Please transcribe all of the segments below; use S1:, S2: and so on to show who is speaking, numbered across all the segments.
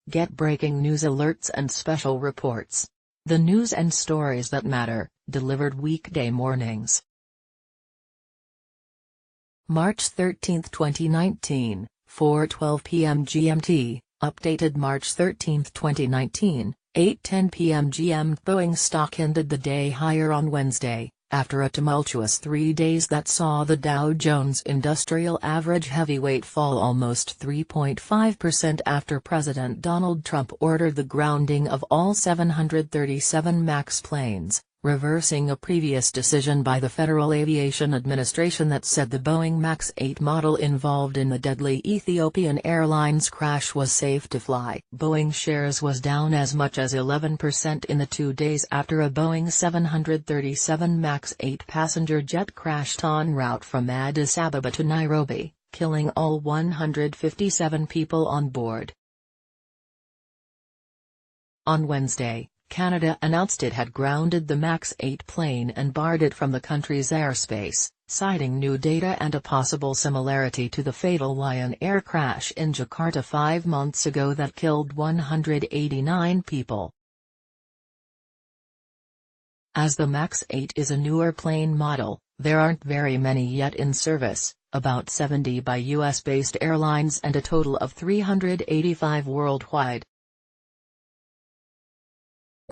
S1: Get breaking news alerts and special reports. The news and stories that matter, delivered weekday mornings. March 13, 2019, 4:12 p.m. GMT, updated March 13, 2019, 8:10 p.m. GMT. Boeing stock ended the day higher on Wednesday, after a tumultuous 3 days that saw the Dow Jones Industrial Average Heavyweight fall almost 3.5% after President Donald Trump ordered the grounding of all 737 MAX planes, reversing a previous decision by the Federal Aviation Administration that said the Boeing MAX 8 model involved in the deadly Ethiopian Airlines crash was safe to fly. Boeing shares was down as much as 11% in the 2 days after a Boeing 737 MAX 8 passenger jet crashed en route from Addis Ababa to Nairobi, killing all 157 people on board. On Wednesday, Canada announced it had grounded the MAX 8 plane and barred it from the country's airspace, citing new data and a possible similarity to the fatal Lion Air crash in Jakarta 5 months ago that killed 189 people. As the MAX 8 is a newer plane model, there aren't very many yet in service, about 70 by US-based airlines and a total of 385 worldwide.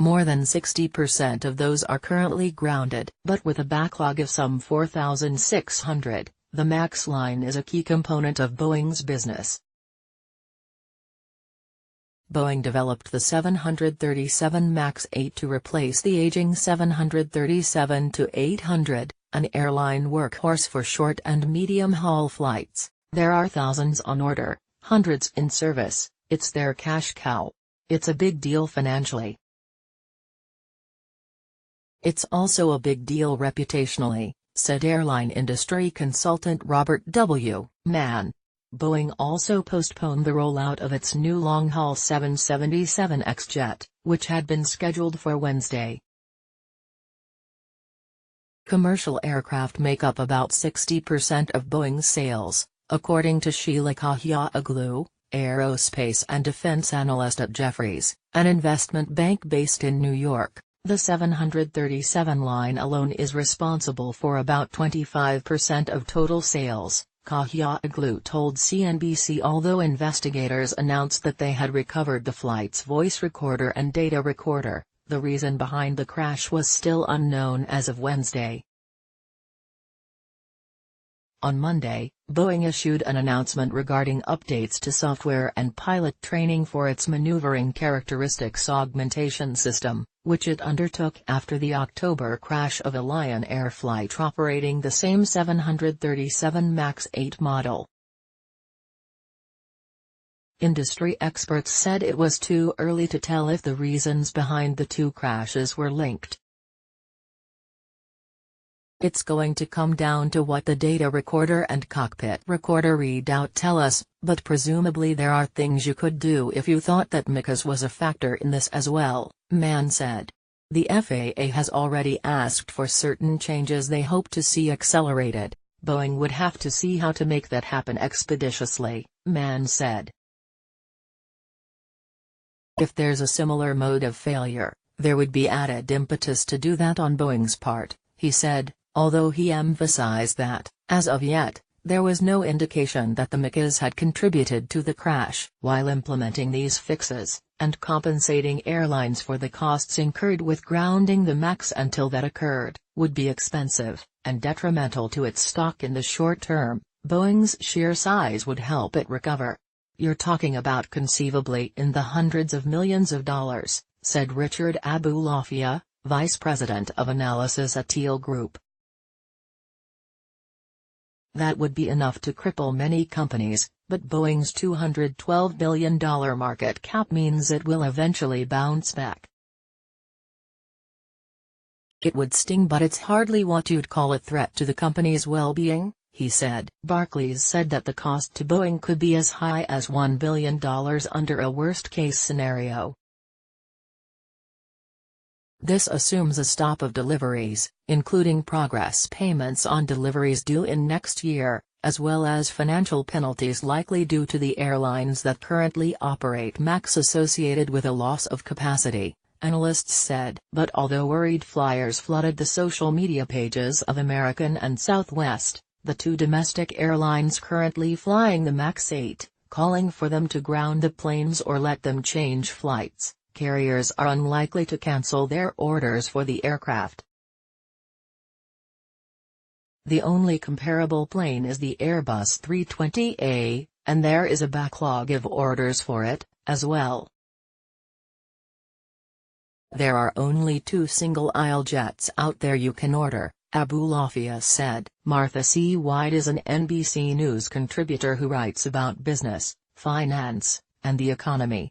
S1: More than 60% of those are currently grounded. But with a backlog of some 4,600, the MAX line is a key component of Boeing's business. Boeing developed the 737 MAX 8 to replace the aging 737-800, an airline workhorse for short and medium-haul flights. There are thousands on order, hundreds in service. It's their cash cow. It's a big deal financially. It's also a big deal reputationally, said airline industry consultant Robert W. Mann. Boeing also postponed the rollout of its new long-haul 777X jet, which had been scheduled for Wednesday. Commercial aircraft make up about 60% of Boeing's sales, according to Sheila Kahyaoglu, aerospace and defense analyst at Jefferies, an investment bank based in New York. The 737 line alone is responsible for about 25% of total sales, Kahyaoglu told CNBC. Although investigators announced that they had recovered the flight's voice recorder and data recorder, the reason behind the crash was still unknown as of Wednesday. On Monday, Boeing issued an announcement regarding updates to software and pilot training for its maneuvering characteristics augmentation system, which it undertook after the October crash of a Lion Air flight operating the same 737 MAX 8 model. Industry experts said it was too early to tell if the reasons behind the two crashes were linked. It's going to come down to what the data recorder and cockpit recorder readout tell us, but presumably there are things you could do if you thought that MAX was a factor in this as well, Mann said. The FAA has already asked for certain changes they hope to see accelerated. Boeing would have to see how to make that happen expeditiously, Mann said. If there's a similar mode of failure, there would be added impetus to do that on Boeing's part, he said. Although he emphasized that, as of yet, there was no indication that the MAX had contributed to the crash. While implementing these fixes, and compensating airlines for the costs incurred with grounding the MAX until that occurred, would be expensive, and detrimental to its stock in the short term, Boeing's sheer size would help it recover. You're talking about conceivably in the hundreds of millions of dollars, said Richard Abulafia, vice president of analysis at Teal Group. That would be enough to cripple many companies, but Boeing's $212 billion market cap means it will eventually bounce back. It would sting, but it's hardly what you'd call a threat to the company's well-being, he said. Barclays said that the cost to Boeing could be as high as $1 billion under a worst-case scenario. This assumes a stop of deliveries, including progress payments on deliveries due in next year, as well as financial penalties likely due to the airlines that currently operate MAX associated with a loss of capacity, analysts said. But although worried flyers flooded the social media pages of American and Southwest, the two domestic airlines currently flying the MAX 8, calling for them to ground the planes or let them change flights, carriers are unlikely to cancel their orders for the aircraft. The only comparable plane is the Airbus 320A, and there is a backlog of orders for it, as well. There are only 2 single-aisle jets out there you can order, Abulafia said. Martha C. White is an NBC News contributor who writes about business, finance, and the economy.